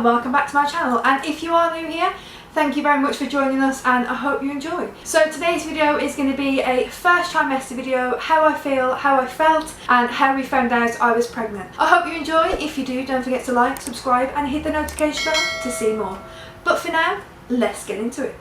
and welcome back to my channel. And if you are new here, thank you very much for joining us and I hope you enjoy. So today's video is going to be a first trimester video, how I feel, how I felt and how we found out I was pregnant. I hope you enjoy. If you do, don't forget to like, subscribe and hit the notification bell to see more. But for now, let's get into it.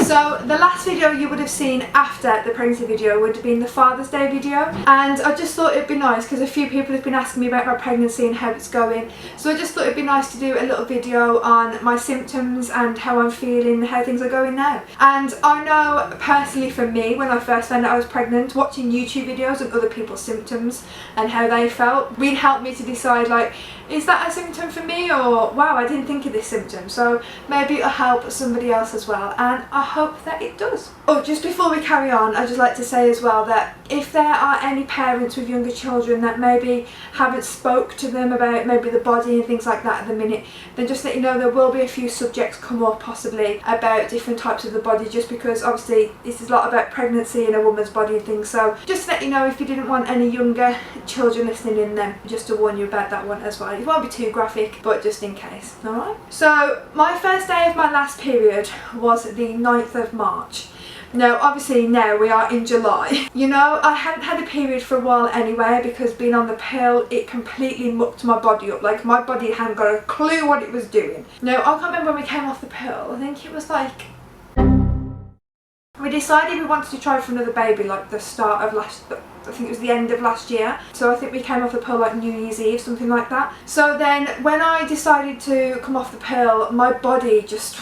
So the last video you would have seen after the pregnancy video would have been the Father's Day video, and I just thought it'd be nice because a few people have been asking me about my pregnancy and how it's going, so I just thought it'd be nice to do a little video on my symptoms and how I'm feeling, how things are going now. And I know personally for me, when I first found out I was pregnant, watching YouTube videos of other people's symptoms and how they felt really helped me to decide, like, is that a symptom for me, or wow, I didn't think of this symptom, so maybe it'll help somebody else as well, and I hope that it does. Oh, just before we carry on, I'd just like to say as well that if there are any parents with younger children that maybe haven't spoke to them about maybe the body and things like that at the minute, then just let you know there will be a few subjects come up possibly about different types of the body, just because obviously this is a lot about pregnancy and a woman's body and things, so just to let you know if you didn't want any younger children listening in, then just to warn you about that one as well. It won't be too graphic, but just in case, alright? So my first day of my last period was the 9th of March. Now obviously now we are in July. You know, I hadn't had a period for a while anyway, because being on the pill, it completely mucked my body up. Like, my body hadn't got a clue what it was doing. Now I can't remember when we came off the pill. I think it was like, we decided we wanted to try for another baby like the start of I think it was the end of last year, so I think we came off the pill like New Year's Eve, something like that. So then when I decided to come off the pill, my body just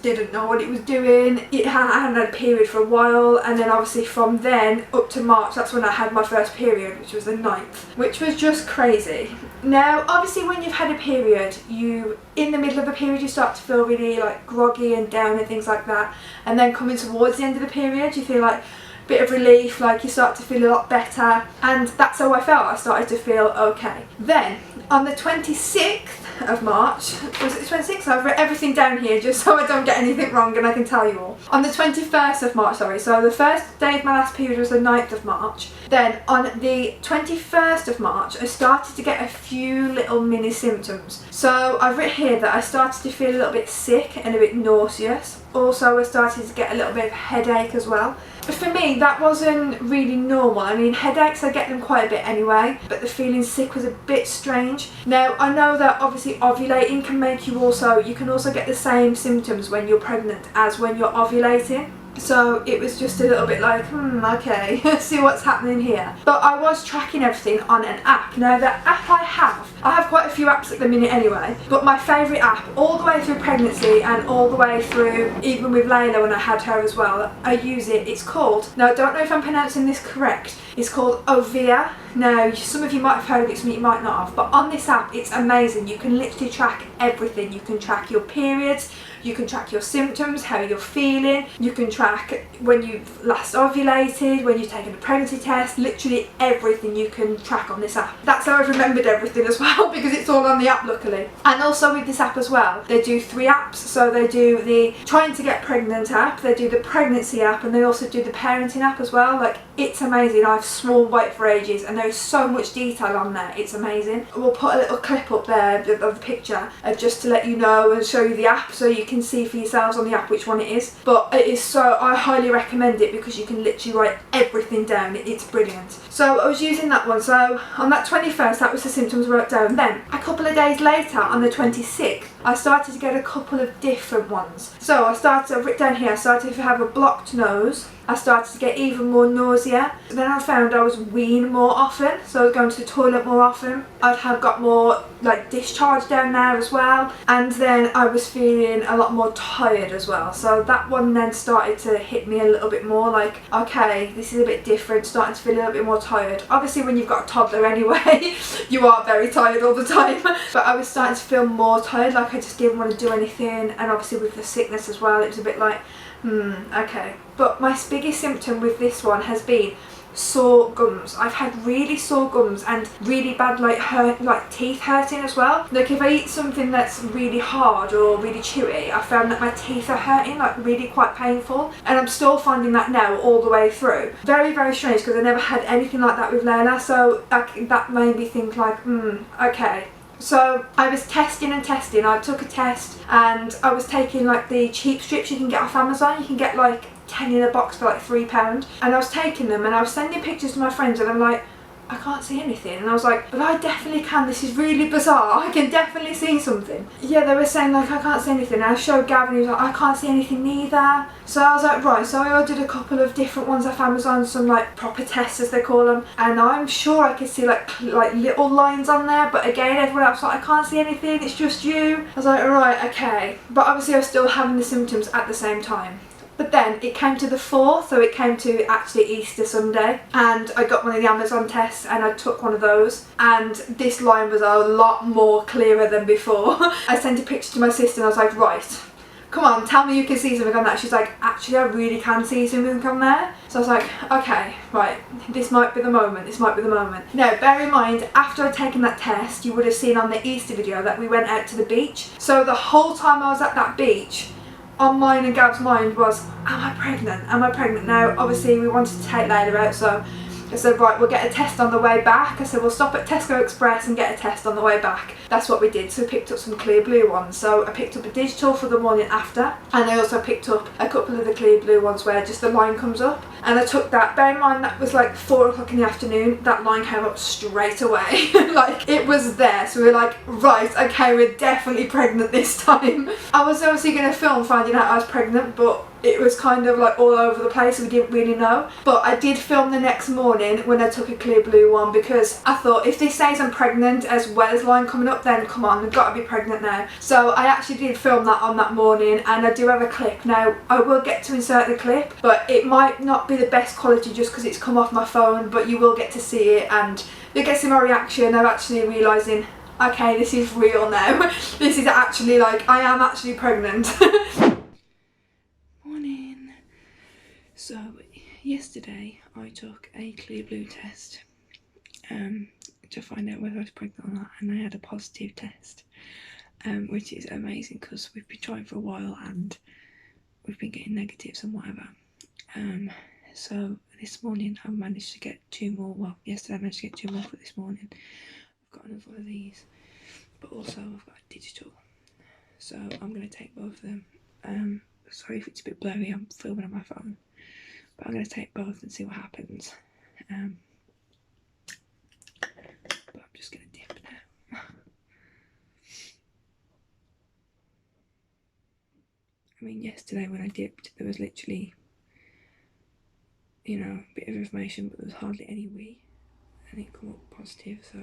didn't know what it was doing. I hadn't had a period for a while, and then obviously from then up to March, that's when I had my first period, which was the 9th, which was just crazy. Now obviously when you've had a period, in the middle of a period you start to feel really like groggy and down and things like that, and then coming towards the end of the period you feel like bit of relief, like you start to feel a lot better, and that's how I felt. I started to feel okay. Then on the 26th of March, was it the 26th? I've written everything down here just so I don't get anything wrong and I can tell you all. On the 21st of March, sorry, so the first day of my last period was the 9th of March. Then on the 21st of March I started to get a few little mini symptoms. So I've written here that I started to feel a little bit sick and a bit nauseous. Also I started to get a little bit of headache as well. For me, that wasn't really normal. I mean, headaches, I get them quite a bit anyway, but the feeling sick was a bit strange. Now, I know that obviously ovulating can make you can also get the same symptoms when you're pregnant as when you're ovulating. So it was just a little bit like, okay, see what's happening here. But I was tracking everything on an app. Now the app I have quite a few apps at the minute anyway, but my favourite app all the way through pregnancy and all the way through even with Layla when I had her as well, I use it. It's called, now I don't know if I'm pronouncing this correct, it's called Ovia. Now some of you might have heard of it, some of you might not have, but on this app it's amazing. You can literally track everything. You can track your periods, you can track your symptoms, how you're feeling, you can track when you've last ovulated, when you've taken a pregnancy test, literally everything you can track on this app. That's how I've remembered everything as well, because it's all on the app luckily. And also with this app as well, they do 3 apps. So they do the trying to get pregnant app, they do the pregnancy app, and they also do the parenting app as well. Like, it's amazing. I've sworn by it for ages and there's so much detail on there, it's amazing. We'll put a little clip up there of the picture just to let you know and show you the app so you can see for yourselves on the app which one it is. But it is I highly recommend it because you can literally write everything down. It's brilliant. So I was using that one. So on that 21st, that was the symptoms wrote down. Then a couple of days later on the 26th, I started to get a couple of different ones. So I've written down here, I started to have a blocked nose. I started to get even more nausea. Then I found I was weeing more often, so I was going to the toilet more often. I'd have got more like discharge down there as well, and then I was feeling a lot more tired as well. So that one then started to hit me a little bit more, like, okay, this is a bit different, starting to feel a little bit more tired. Obviously when you've got a toddler anyway, you are very tired all the time, but I was starting to feel more tired, like I just didn't want to do anything, and obviously with the sickness as well, it was a bit like, okay. But my biggest symptom with this one has been sore gums. I've had really sore gums and really bad like teeth hurting as well. Like if I eat something that's really hard or really chewy, I found that my teeth are hurting, like really quite painful, and I'm still finding that now all the way through. Very, very strange, because I never had anything like that with Layla, so that made me think like, okay. So I was testing and testing. I took a test and I was taking like the cheap strips you can get off Amazon. You can get like 10 in a box for like £3, and I was taking them and I was sending pictures to my friends, and I'm like, I can't see anything. And I was like, but I definitely can, this is really bizarre, I can definitely see something. Yeah, they were saying like, I can't see anything. And I showed Gavin, he was like, I can't see anything neither. So I was like, right, so I ordered a couple of different ones off Amazon, some like proper tests as they call them, and I'm sure I could see like little lines on there, but again, everyone else was like, I can't see anything, it's just you. I was like, right, okay. But obviously I was still having the symptoms at the same time. But then it came to the 4th, so it came to actually Easter Sunday, and I got one of the Amazon tests and I took one of those, and this line was a lot more clearer than before. I sent a picture to my sister and I was like, right, come on, tell me you can see something on that. She's like, actually I really can see something on there. So I was like, okay, right, this might be the moment, this might be the moment. Now, bear in mind, after I'd taken that test, you would have seen on the Easter video that we went out to the beach. So the whole time I was at that beach, on mine and Gab's mind was, am I pregnant? Am I pregnant? Now, obviously we wanted to take Layla out, so I said, right, we'll get a test on the way back. I said, we'll stop at Tesco Express and get a test on the way back. That's what we did. So we picked up some clear blue ones. So I picked up a digital for the morning after, and I also picked up a couple of the clear blue ones where just the line comes up. And I took that. Bear in mind, that was like 4 o'clock in the afternoon. That line came up straight away. Like, it was there. So we were like, right, okay, we're definitely pregnant this time. I was obviously going to film finding out I was pregnant, but it was kind of like all over the place, we didn't really know. But I did film the next morning when I took a clear blue one, because I thought, if this says I'm pregnant as well as line coming up, then come on, I've got to be pregnant now. So I actually did film that on that morning, and I do have a clip. Now, I will get to insert the clip, but it might not be the best quality just because it's come off my phone, but you will get to see it and you'll get to see my reaction of actually realising, okay, this is real now. This is actually like, I am actually pregnant. Morning. So yesterday I took a clear blue test to find out whether I was pregnant or not, and I had a positive test, which is amazing because we've been trying for a while and we've been getting negatives and whatever. So this morning I managed to get 2 more. Well, yesterday I managed to get 2 more for this morning. I've got another one of these, but also I've got a digital. So I'm going to take both of them. Sorry if it's a bit blurry, I'm filming on my phone, but I'm going to take both and see what happens. But I'm just going to dip now. I mean, yesterday when I dipped, there was literally, you know, a bit of information, but there was hardly any wee, and it come up positive, so.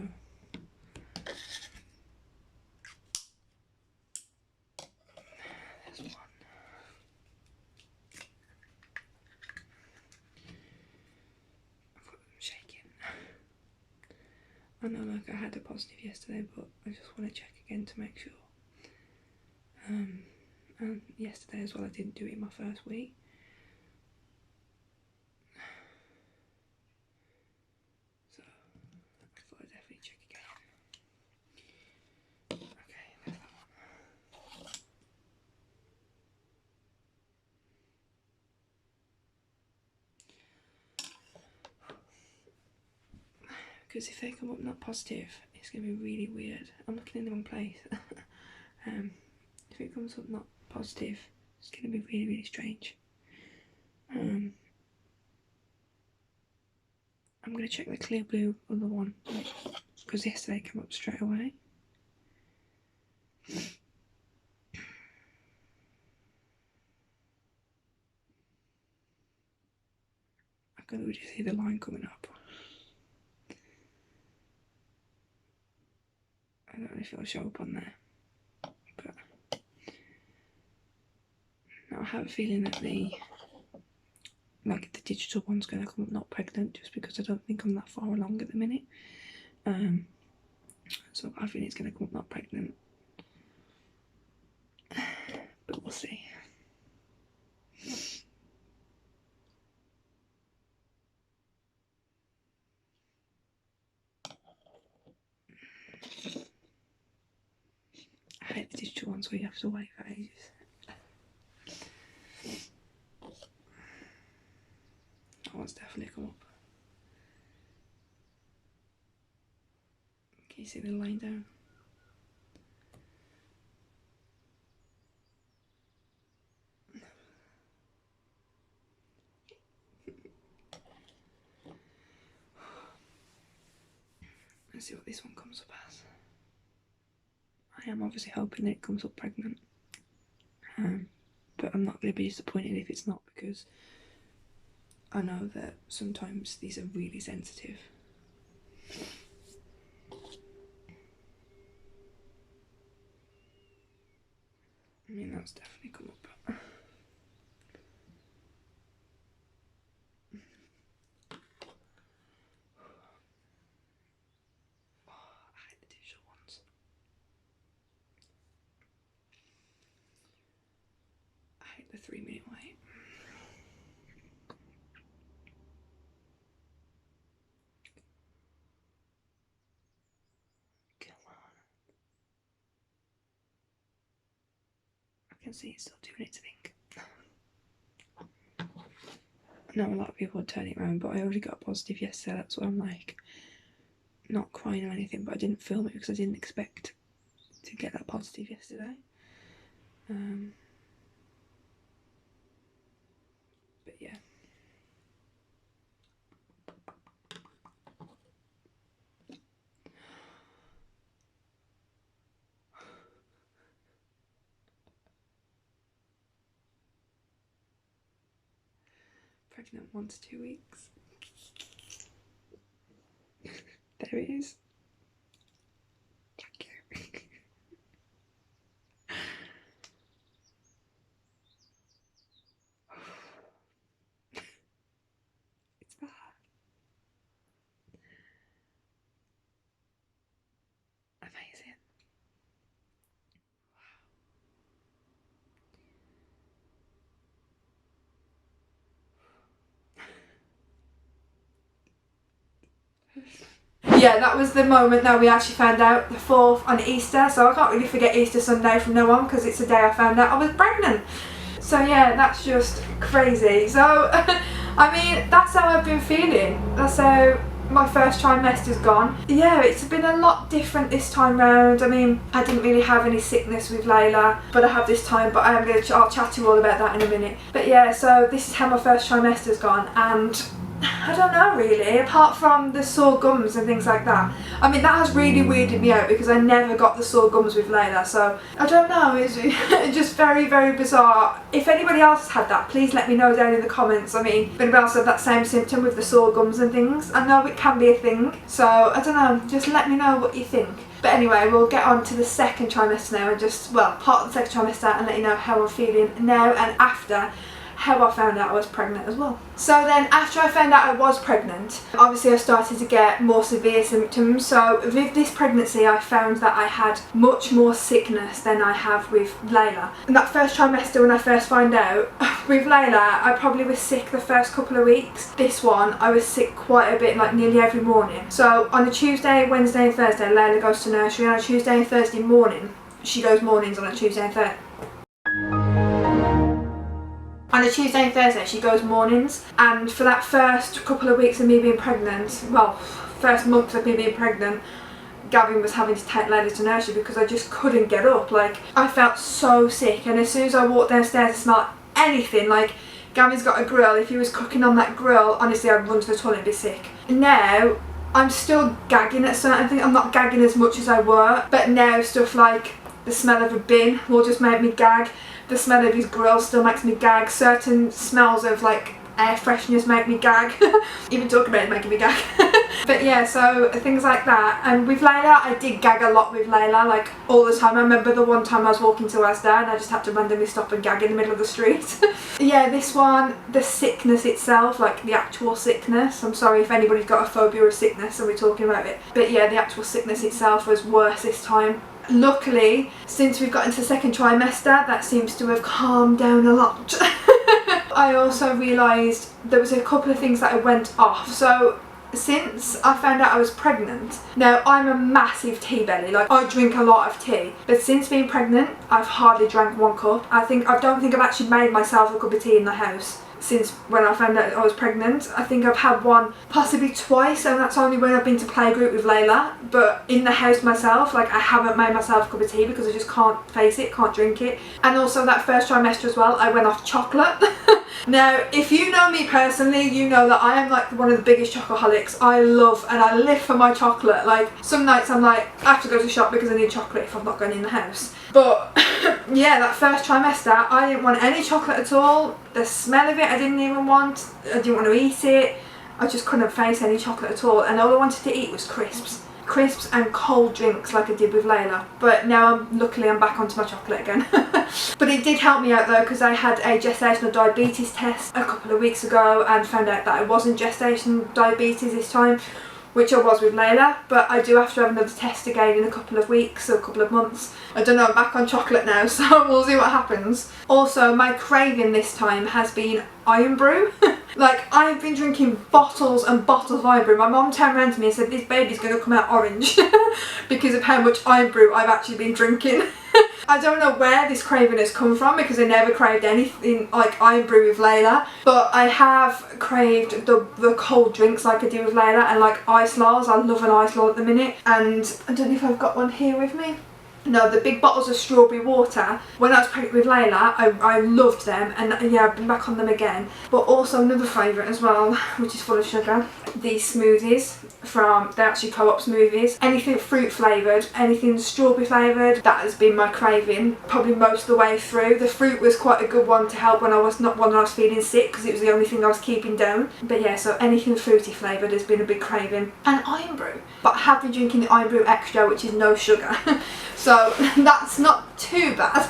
There's one. I'm shaking. I know, like, I had a positive yesterday, but I just want to check again to make sure. And yesterday as well, I didn't do it in my first week. So I thought I'd definitely check again. Okay, there's that one. Because if they come up not positive, it's going to be really weird. I'm looking in the wrong place. If it comes up not positive, it's going to be really, really strange. I'm going to check the clear blue other one, because yesterday it came up straight away. I can already see the line coming up. I don't know if it'll show up on there, but now I have a feeling that the digital one's going to come up not pregnant, just because I don't think I'm that far along at the minute. So I think it's going to come up not pregnant, but we'll see. ones where you have to wait for ages. That one's definitely come up. Can you see the line down? Let's see what this one comes up as. I am obviously hoping it comes up pregnant, but I'm not going to be disappointed if it's not, because I know that sometimes these are really sensitive. I mean, that's definitely come up. The 3-minute wait. Come on. I can see it's still doing its thing. I know a lot of people would turn it around, but I already got positive yesterday. That's why I'm like not crying or anything, but I didn't film it because I didn't expect to get that positive yesterday. But yeah. Pregnant 1 to 2 weeks. There it is. Thank you. It's that. Amazing. Yeah, that was the moment that we actually found out, the 4th on Easter, so I can't really forget Easter Sunday from now on because it's the day I found out I was pregnant. So yeah, that's just crazy. So I mean, that's how I've been feeling. That's how my first trimester's gone. Yeah, it's been a lot different this time round. I mean, I didn't really have any sickness with Layla, but I have this time, but I'll chat to you all about that in a minute. But yeah, so this is how my first trimester's gone, and I don't know really, apart from the sore gums and things like that. I mean, that has really weirded me out because I never got the sore gums with Layla, so I don't know, it's just very, very bizarre. If anybody else has had that, please let me know down in the comments. I mean, if anybody else had that same symptom with the sore gums and things, I know it can be a thing, so I don't know, just let me know what you think. But anyway, we'll get on to the second trimester now and just, well, part of the second trimester, and let you know how I'm feeling now and after how I found out I was pregnant as well. So then after I found out I was pregnant, obviously I started to get more severe symptoms. So with this pregnancy I found that I had much more sickness than I have with Layla. In that first trimester, when I first found out, with Layla I probably was sick the first couple of weeks. This one I was sick quite a bit, like nearly every morning. So on a Tuesday, Wednesday and Thursday Layla goes to nursery. On a Tuesday and Thursday morning, she goes mornings on a Tuesday and Thursday. On a Tuesday and Thursday she goes mornings, and for that first couple of weeks of me being pregnant, well, first month of me being pregnant, Gavin was having to take Layla to nursery because I just couldn't get up. Like, I felt so sick, and as soon as I walked downstairs I smelled anything, like Gavin's got a grill, if he was cooking on that grill, honestly I'd run to the toilet and be sick. Now I'm still gagging at certain things. I'm not gagging as much as I were, but now stuff like the smell of a bin will just make me gag. The smell of his grill still makes me gag. Certain smells of like air fresheners make me gag. Even talking about it making me gag. But yeah, so things like that. And with Layla, I did gag a lot with Layla, like all the time. I remember the one time I was walking to Asda and I just had to randomly stop and gag in the middle of the street. Yeah, this one, the sickness itself, like the actual sickness. I'm sorry if anybody's got a phobia of sickness and we're talking about it. But yeah, the actual sickness itself was worse this time. Luckily, since we've got into the second trimester, that seems to have calmed down a lot. I also realised there was a couple of things that I went off. So since I found out I was pregnant, now I'm a massive tea belly, like I drink a lot of tea, but since being pregnant I've hardly drank 1 cup. I don't think I've actually made myself a cup of tea in the house since when I found out I was pregnant. I think I've had one possibly twice, and that's only when I've been to playgroup with Layla, but in the house myself, like I haven't made myself a cup of tea because I just can't face it, can't drink it. And also that first trimester as well, I went off chocolate. Now, if you know me personally, you know that I am like one of the biggest chocoholics. I love and I live for my chocolate. Like some nights I'm like, I have to go to the shop because I need chocolate if I'm not going in the house. But yeah, that first trimester, I didn't want any chocolate at all. The smell of it I didn't even want. I didn't want to eat it. I just couldn't face any chocolate at all, and all I wanted to eat was crisps and cold drinks like I did with Layla. But now luckily I'm back onto my chocolate again. But it did help me out though, because I had a gestational diabetes test a couple of weeks ago and found out that I wasn't gestational diabetes this time, which I was with Layla, but I do have to have another test again in a couple of weeks or a couple of months. I don't know, I'm back on chocolate now, so we'll see what happens. Also, my craving this time has been iron brew. Like, I've been drinking bottles and bottles of iron brew. My mum turned around to me and said, this baby's going to come out orange because of how much iron brew I've actually been drinking. I don't know where this craving has come from because I never craved anything like iron brew with Layla, but I have craved the cold drinks like I do with Layla, and like ice laws. I love an ice law at the minute, and I don't know if I've got one here with me. No, the big bottles of strawberry water. When I was pregnant with Layla, I loved them, and yeah, I've been back on them again. But also another favourite as well, which is full of sugar. These smoothies they're actually co-op smoothies. Anything fruit flavoured, anything strawberry flavoured, that has been my craving probably most of the way through. The fruit was quite a good one to help when I was feeling sick, because it was the only thing I was keeping down. But yeah, so anything fruity flavoured has been a big craving. And iron brew. But I have been drinking the iron brew extra, which is no sugar. So that's not too bad.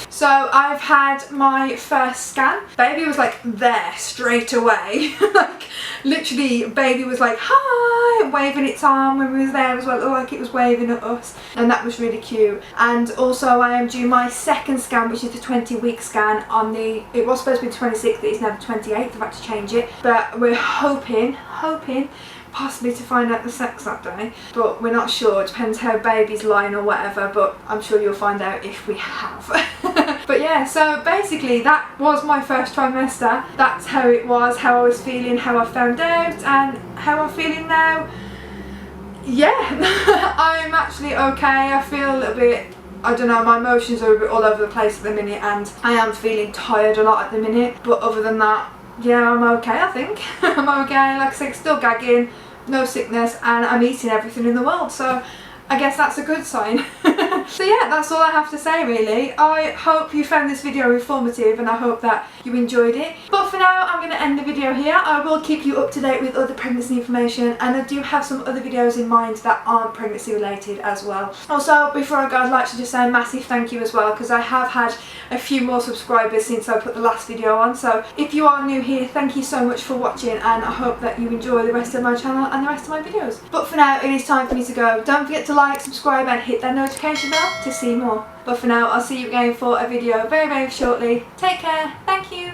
So I've had my first scan. Baby was like there straight away. Like literally baby was like hi, waving its arm when we was there as well, like it was waving at us, and that was really cute. And also I am due my second scan, which is the 20-week scan on it was supposed to be the 26th, it's now the 28th. I've had to change it, but we're hoping possibly to find out the sex that day, but we're not sure. It depends how baby's lying or whatever, but I'm sure you'll find out if we have. But yeah, so basically that was my first trimester. That's how it was, how I was feeling, how I found out, and how I'm feeling now. Yeah, I'm actually okay. I feel a little bit, I don't know, my emotions are a bit all over the place at the minute, and I am feeling tired a lot at the minute, but other than that, yeah, I'm okay, I think. I'm okay, like I said, still gagging, no sickness, and I'm eating everything in the world, so I guess that's a good sign. So yeah, that's all I have to say really. I hope you found this video informative, and I hope that you enjoyed it. But for now, I'm going to end the video here. I will keep you up to date with other pregnancy information, and I do have some other videos in mind that aren't pregnancy related as well. Also, before I go, I'd like to just say a massive thank you as well, because I have had a few more subscribers since I put the last video on. So if you are new here, thank you so much for watching, and I hope that you enjoy the rest of my channel and the rest of my videos. But for now, it is time for me to go. Don't forget to like, subscribe, and hit that notification bell to see more. But for now, I'll see you again for a video very, very shortly. Take care. Thank you.